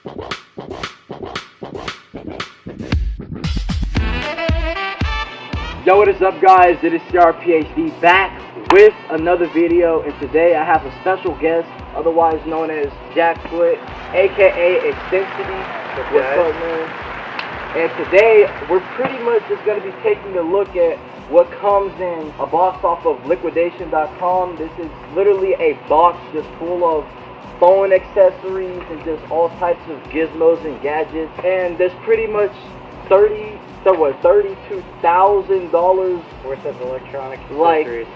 Yo, what is up, guys? It is CRPHD back with another video, and today I have a special guest, otherwise known as Jack Foote, aka Extensity. What's up, man? And today we're pretty much just going to be taking a look at what comes in a box off of Liquidation.com. This is literally a box just full of phone accessories and just all types of gizmos and gadgets, and there's pretty much $32,000 worth of electronic accessories.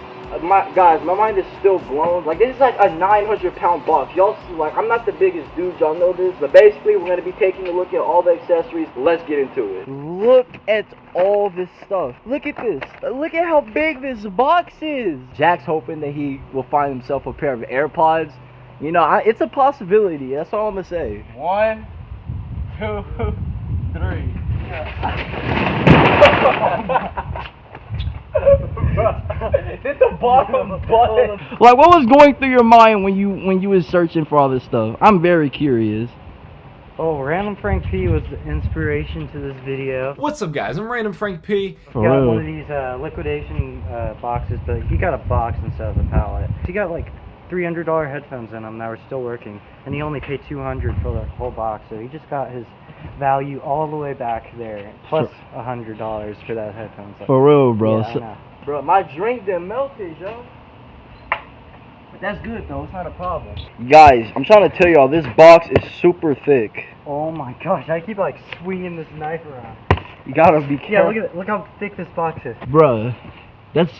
My mind is still blown. Like, this is like a 900-pound box. Y'all see, like, I'm not the biggest dude, y'all know this, but basically we're gonna be taking a look at all the accessories. Let's get into it. Look at all this stuff. Look at this. Look at how big this box is. Jack's hoping that he will find himself a pair of AirPods. You know, it's a possibility. That's all I'm gonna say. 1, 2, 3. Hit the bottom button. Like, what was going through your mind when you was searching for all this stuff? I'm very curious. Oh, Random Frank P was the inspiration to this video. What's up, guys? I'm Random Frank P. He got one of these liquidation boxes, but he got a box instead of a pallet. He got like $300 headphones in them that were still working, and he only paid $200 for the whole box, so he just got his value all the way back there, plus $100 for that headphones. For real, bro. Yeah, bro, my drink done melted, yo. But that's good though, it's not a problem. Guys, I'm trying to tell y'all, this box is super thick. Oh my gosh, I keep like swinging this knife around. You gotta be careful. Yeah, look how thick this box is. Bruh, that's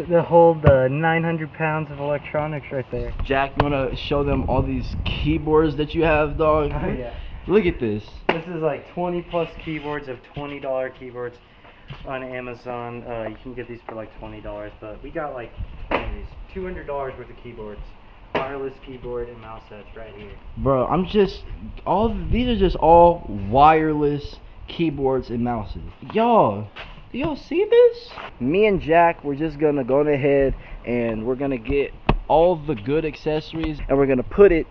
the whole 900 pounds of electronics right there. Jack, you wanna show them all these keyboards that you have, dog? Oh yeah. Look at this. This is like 20 plus keyboards of $20 keyboards on Amazon. You can get these for like $20, but we got like these $200 worth of keyboards, wireless keyboard and mouse sets right here. Bro, these are just all wireless keyboards and mouses. Y'all, do y'all see this? Me and Jack, we're just gonna go ahead and we're gonna get all the good accessories and we're gonna put it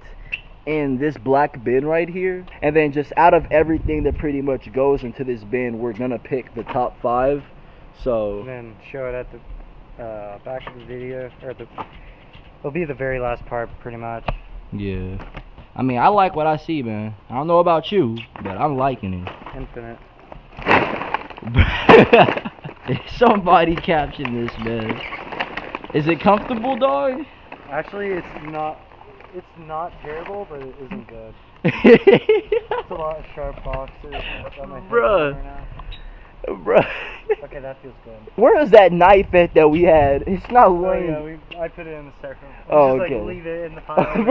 in this black bin right here, and then just out of everything that pretty much goes into this bin, we're gonna pick the top 5. So and then show it at the back of the video, or it'll be the very last part pretty much. Yeah, I mean, I like what I see, man. I don't know about you, but I'm liking it. Infinite. Somebody caption this, man. Is it comfortable, dog? Actually, it's not terrible, but it isn't good. It's a lot of sharp boxes. Bruh. Bruh. Okay, that feels good. Where is that knife at that we had? It's not laying. Oh yeah, I put it in the second. Oh, just, okay. Like, leave it in the pile.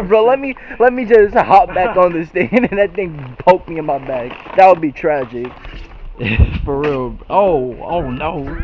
bro, let me just hop back on this thing and that thing poke me in my back. That would be tragic. For real. Oh no.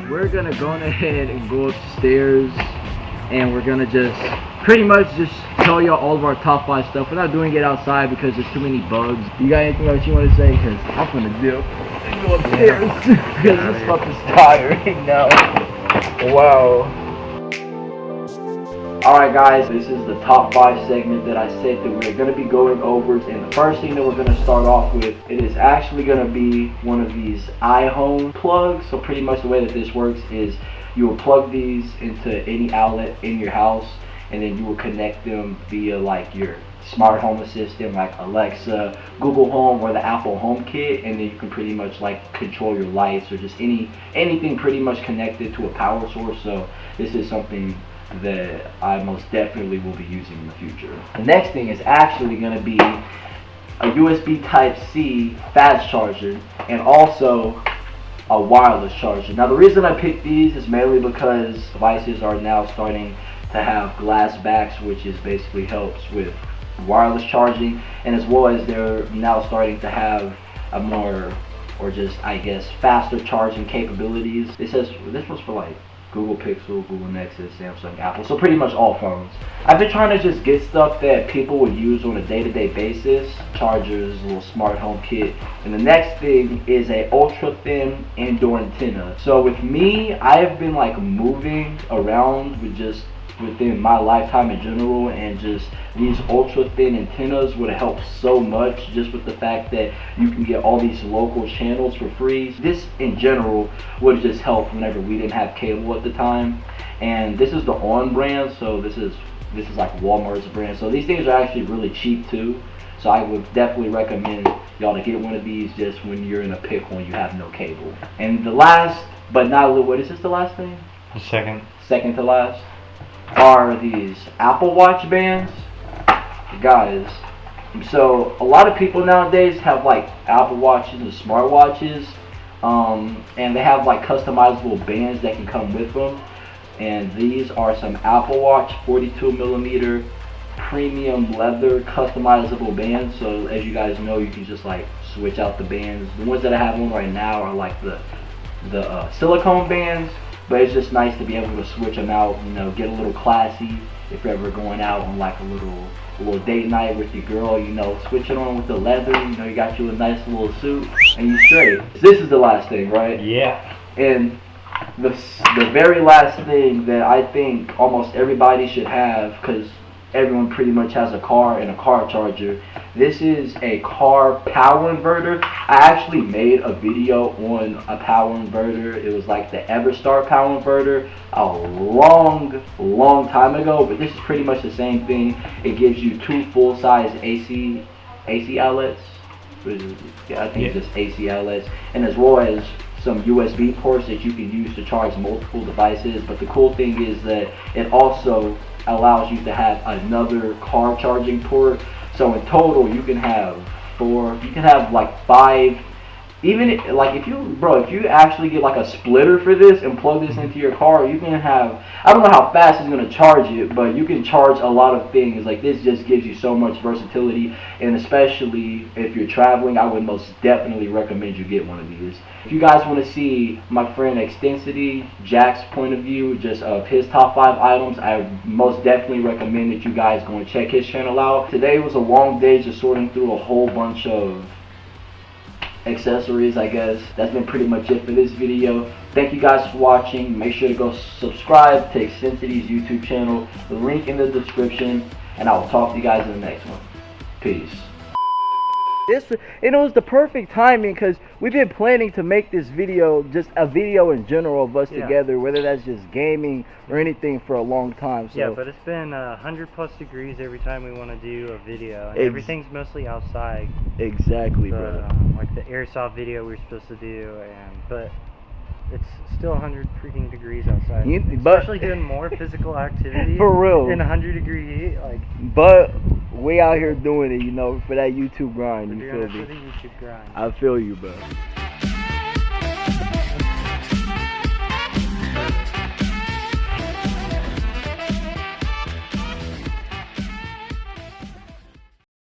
We're gonna go ahead and go upstairs and we're gonna just pretty much just tell y'all all of our top 5 stuff. We're not doing it outside because there's too many bugs. You got anything else you want to say? Because I'm gonna dip and go upstairs because this stuff is tiring now. Wow. Alright guys, this is the top 5 segment that I said that we're going to be going over, and the first thing that we're going to start off with, it is actually going to be one of these iHome plugs. So pretty much the way that this works is you will plug these into any outlet in your house, and then you will connect them via like your smart home assistant like Alexa, Google Home, or the Apple Home Kit, and then you can pretty much like control your lights or just anything pretty much connected to a power source. So this is something that I most definitely will be using in the future. The next thing is actually going to be a USB Type-C fast charger, and also a wireless charger. Now the reason I picked these is mainly because devices are now starting to have glass backs, which is basically helps with wireless charging, and as well as they're now starting to have a more, or just I guess faster charging capabilities. It says this was for like Google Pixel, Google Nexus, Samsung, Apple, so pretty much all phones. I've been trying to just get stuff that people would use on a day-to-day basis, chargers, a little smart home kit, and the next thing is a ultra-thin indoor antenna. So with me, I've been like moving around with just within my lifetime in general, and just these ultra thin antennas would help so much, just with the fact that you can get all these local channels for free. This in general would just help whenever we didn't have cable at the time. And this is the On brand, so this is like Walmart's brand, so these things are actually really cheap too. So I would definitely recommend y'all to get one of these just when you're in a pickle and you have no cable. And the last but not least, what is this, the last thing? The second To last are these Apple Watch bands, guys. So a lot of people nowadays have like Apple Watches and smartwatches, and they have like customizable bands that can come with them. And these are some Apple Watch 42mm premium leather customizable bands. So as you guys know, you can just like switch out the bands. The ones that I have on right now are like the silicone bands, but it's just nice to be able to switch them out, you know, get a little classy if you're ever going out on like a little date night with your girl, you know, switch it on with the leather, you know, you got you a nice little suit and you straight. This is the last thing, right? Yeah. And the very last thing that I think almost everybody should have, because everyone pretty much has a car and a car charger. This is a car power inverter. I actually made a video on a power inverter. It was like the Everstar power inverter a long time ago, but this is pretty much the same thing. It gives you two full-size AC outlets. Yeah, I think it's just AC outlets, and as well as some USB ports that you can use to charge multiple devices. But the cool thing is that it also allows you to have another car charging port. So in total you can have like 5. Even like if you actually get like a splitter for this and plug this into your car, you can have, I don't know how fast it's going to charge it, but you can charge a lot of things. Like this just gives you so much versatility, and especially if you're traveling, I would most definitely recommend you get one of these. If you guys want to see my friend Extensity, Jack's point of view just of his top 5 items, I most definitely recommend that you guys go and check his channel out. Today was a long day just sorting through a whole bunch of accessories, I guess. That's been pretty much it for this video. Thank you guys for watching. Make sure to go subscribe to Extensity's YouTube channel. The link in the description, and I will talk to you guys in the next one. Peace. It was the perfect timing because we've been planning to make this video, just a video in general of us together, whether that's just gaming or anything, for a long time. So. Yeah, but it's been 100+ degrees every time we want to do a video, and everything's mostly outside. Exactly, bro. Like the airsoft video we were supposed to do, but it's still 100 freaking degrees outside. Especially doing more physical activity for real in 100-degree heat, like. But we out here doing it, you know, for that YouTube grind. You feel me? For the YouTube grind. I feel you, bro.